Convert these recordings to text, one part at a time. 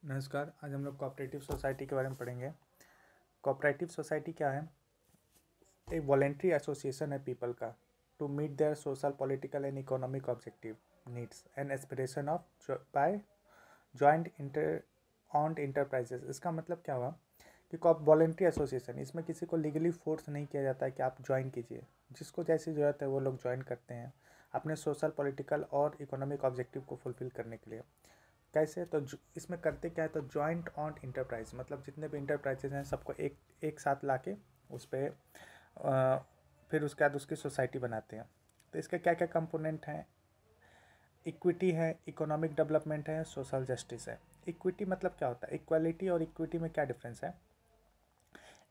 नमस्कार। आज हम लोग कोऑपरेटिव सोसाइटी के बारे में पढ़ेंगे। कोऑपरेटिव सोसाइटी क्या है? एक वॉलेंट्री एसोसिएशन है पीपल का to meet their social, political and economic objective, needs and aspiration of by joint inter owned enterprises. इसका मतलब क्या हुआ कि वॉलेंट्री एसोसिएशन, इसमें किसी को लीगली फोर्स नहीं किया जाता है कि आप ज्वाइन कीजिए। जिसको जैसी ज़रूरत है वो लोग ज्वाइन करते हैं अपने सोशल, पॉलिटिकल और इकोनॉमिक ऑब्जेक्टिव को फुलफिल करने के लिए। कैसे? तो इसमें करते क्या है, तो जॉइंट ऑन इंटरप्राइज, मतलब जितने भी इंटरप्राइजेज हैं सबको एक एक साथ लाके उस पर फिर उसके बाद उसकी सोसाइटी बनाते हैं। तो इसके क्या क्या कंपोनेंट हैं? इक्विटी है, इकोनॉमिक डेवलपमेंट है, सोशल जस्टिस है। इक्विटी मतलब क्या होता है? इक्वालिटी और इक्विटी में क्या डिफरेंस है?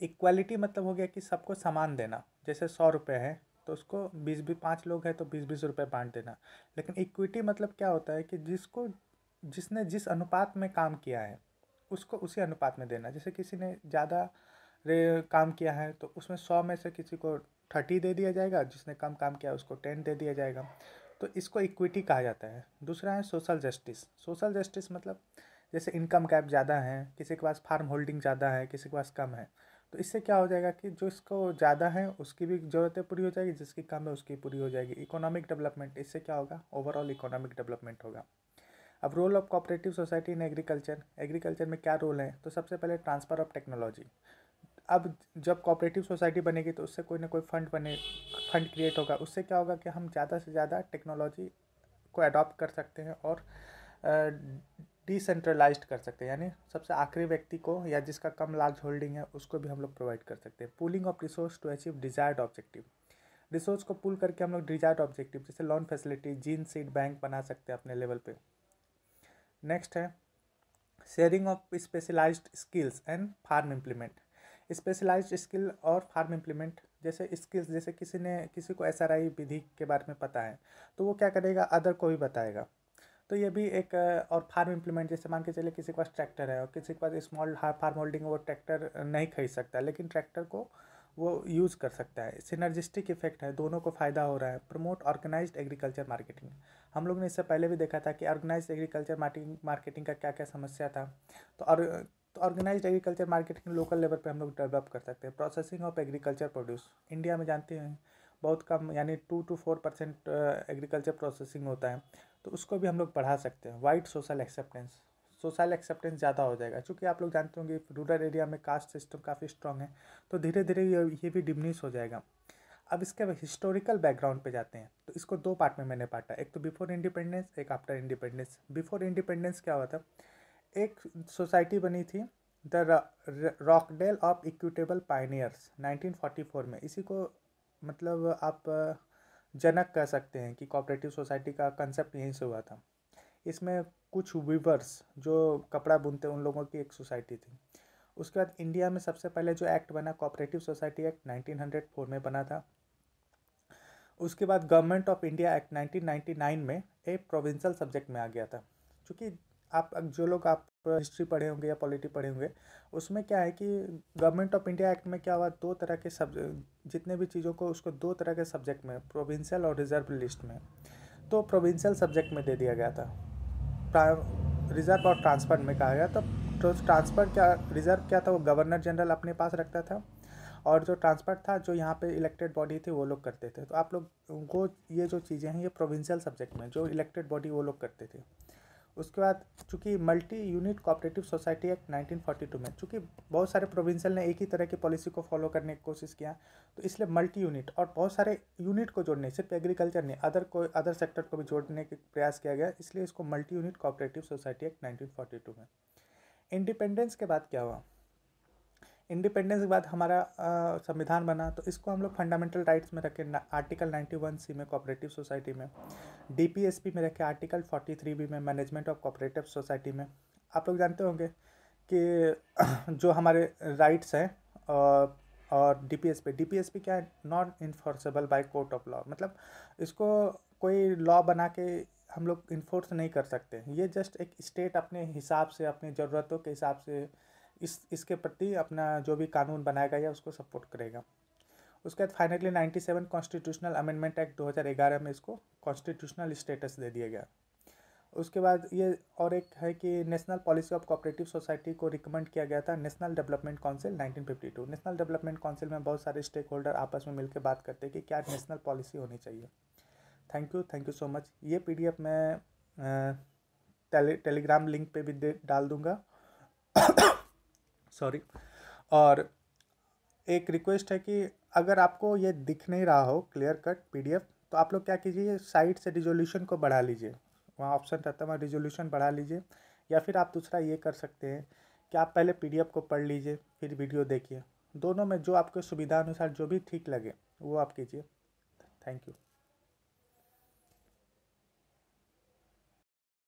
इक्वालिटी मतलब हो गया कि सबको समान देना। जैसे 100 रुपये है तो उसको 20-5 लोग हैं तो 20-20 रुपये बांट देना। लेकिन इक्विटी मतलब क्या होता है कि जिसने जिस अनुपात में काम किया है उसको उसी अनुपात में देना। जैसे किसी ने ज़्यादा काम किया है तो उसमें 100 में से किसी को 30 दे दिया जाएगा, जिसने कम काम किया उसको 10 दे दिया जाएगा। तो इसको इक्विटी कहा जाता है। दूसरा है सोशल जस्टिस। सोशल जस्टिस मतलब जैसे इनकम गैप ज़्यादा है, किसी के पास फार्म होल्डिंग ज़्यादा है, किसी के पास कम है, तो इससे क्या हो जाएगा कि जो इसको ज़्यादा है उसकी भी ज़रूरतें पूरी हो जाएगी, जिसकी कम है उसकी पूरी हो जाएगी। इकोनॉमिक डेवलपमेंट, इससे क्या होगा? ओवरऑल इकोनॉमिक डेवलपमेंट होगा। अब role of cooperative society in agriculture. Agriculture में क्या रोल है? तो सबसे पहले ट्रांसफ़र ऑफ टेक्नोलॉजी। अब जब कोऑपरेटिव सोसाइटी बनेगी तो उससे कोई ना कोई फंड क्रिएट होगा। उससे क्या होगा कि हम ज़्यादा से ज़्यादा टेक्नोलॉजी को अडॉप्ट कर सकते हैं और डिसेंट्रलाइज्ड कर सकते हैं, यानी सबसे आखिरी व्यक्ति को या जिसका कम लार्ज होल्डिंग है उसको भी हम लोग प्रोवाइड कर सकते हैं। Pooling of resource to achieve desired objective. Resource को पुल करके हम लोग डिजायर्ड ऑब्जेक्टिव जैसे loan facility, gene seed bank बना सकते हैं अपने लेवल पे। नेक्स्ट है sharing of specialized skills and farm implement. Specialized skill और फार्म इम्प्लीमेंट जैसे स्किल्स, जैसे किसी को SRI विधि के बारे में पता है तो वो क्या करेगा, अदर को भी बताएगा। तो ये भी एक और फार्म इम्प्लीमेंट, जैसे मान के चलिए किसी के पास ट्रैक्टर है और किसी के पास स्मॉल फार्म होल्डिंग है, वो ट्रैक्टर नहीं खरीद सकता लेकिन ट्रैक्टर को वो यूज़ कर सकता है। सिनर्जिस्टिक इफेक्ट है, दोनों को फ़ायदा हो रहा है। Promote organized agriculture marketing. हम लोग ने इससे पहले भी देखा था कि ऑर्गेनाइज्ड एग्रीकल्चर मार्केटिंग का क्या क्या समस्या था। तो organized agriculture marketing local level पे हम लोग डेवलप कर सकते हैं। Processing of agriculture produce. India में जानते हैं बहुत कम, यानी 2 to 4% एग्रीकल्चर प्रोसेसिंग होता है, तो उसको भी हम लोग बढ़ा सकते हैं। Wide social acceptance. Social acceptance ज़्यादा हो जाएगा क्योंकि आप लोग जानते होंगे रूरल एरिया में कास्ट सिस्टम काफ़ी स्ट्रॉन्ग है, तो धीरे धीरे ये भी डिमिनिश हो जाएगा। अब इसके हिस्टोरिकल बैकग्राउंड पे जाते हैं तो इसको दो पार्ट में मैंने बांटा, एक तो बिफोर इंडिपेंडेंस, एक आफ्टर इंडिपेंडेंस। बिफोर इंडिपेंडेंस क्या हुआ था? एक सोसाइटी बनी थी, द रॉकडेल ऑफ इक्विटेबल पायनियर्स 1944 में। इसी को मतलब आप जनक कह सकते हैं कि कोऑपरेटिव सोसाइटी का कंसेप्ट यहीं से हुआ था। इसमें कुछ वीवर्स जो कपड़ा बुनते हैं उन लोगों की एक सोसाइटी थी। उसके बाद इंडिया में सबसे पहले जो एक्ट बना, कोऑपरेटिव सोसाइटी एक्ट 1904 में बना था। उसके बाद गवर्नमेंट ऑफ इंडिया एक्ट 1999 में एक प्रोविंशियल सब्जेक्ट में आ गया था। क्योंकि आप हिस्ट्री पढ़े होंगे या पॉलिटी पढ़े होंगे, उसमें क्या है कि गवर्नमेंट ऑफ इंडिया एक्ट में क्या हुआ, दो तरह के जितने भी चीज़ों को उसको दो तरह के सब्जेक्ट में, प्रोविंशियल और रिजर्व लिस्ट में, तो प्रोविंशियल सब्जेक्ट में दे दिया गया था। रिजर्व और ट्रांसफर में कहा गया। तो ट्रांसफर क्या, रिजर्व क्या था, वो गवर्नर जनरल अपने पास रखता था, और जो ट्रांसफर था जो यहाँ पे इलेक्टेड बॉडी थी वो लोग करते थे। तो आप लोग को ये जो चीज़ें हैं ये प्रोविंशियल सब्जेक्ट में, जो इलेक्टेड बॉडी वो लोग करते थे। उसके बाद चूँकि multi unit cooperative society act 1942 में, चूँकि बहुत सारे प्रोविंशियल ने एक ही तरह की पॉलिसी को फॉलो करने की कोशिश किया, तो इसलिए मल्टी यूनिट और बहुत सारे यूनिट को जोड़ने, सिर्फ एग्रीकल्चर नहीं, अदर सेक्टर को भी जोड़ने के प्रयास किया गया, इसलिए इसको multi unit cooperative society act 1942 में। इंडिपेंडेंस के बाद क्या हुआ? इंडिपेंडेंस के बाद हमारा संविधान बना, तो इसको हम लोग फंडामेंटल राइट्स में रखे, आर्टिकल 91C में कोऑपरेटिव सोसाइटी में, DPSP में रखे आर्टिकल 43B में मैनेजमेंट ऑफ कोऑपरेटिव सोसाइटी में। आप लोग जानते होंगे कि जो हमारे राइट्स हैं और DPSP क्या है, not enforceable by court of law, मतलब इसको कोई लॉ बना के हम लोग इन्फोर्स नहीं कर सकते। ये जस्ट एक स्टेट अपने हिसाब से, अपनी ज़रूरतों के हिसाब से इसके प्रति अपना जो भी कानून बनाया गया उसको सपोर्ट करेगा। उसके बाद फाइनली 97 कॉन्स्टिट्यूशनल अमेंडमेंट एक्ट 2011 में इसको कॉन्स्टिट्यूशनल स्टेटस दे दिया गया। उसके बाद ये और एक है कि national policy of cooperative society को रिकमेंड किया गया था national development council 1952। National development council में बहुत सारे स्टेक होल्डर आपस में मिलकर बात करते हैं कि क्या नेशनल पॉलिसी होनी चाहिए। Thank you so much. ये PDF मैं टेलीग्राम लिंक पे भी डाल दूंगा सॉरी। और एक रिक्वेस्ट है कि अगर आपको ये दिख नहीं रहा हो क्लियर कट PDF, तो आप लोग क्या कीजिए, साइड से रिजोल्यूशन को बढ़ा लीजिए, वहाँ ऑप्शन रहता है, वहाँ रिजोल्यूशन बढ़ा लीजिए। या फिर आप दूसरा ये कर सकते हैं कि आप पहले PDF को पढ़ लीजिए फिर वीडियो देखिए। दोनों में जो आपको सुविधा अनुसार जो भी ठीक लगे वो आप कीजिए। Thank you.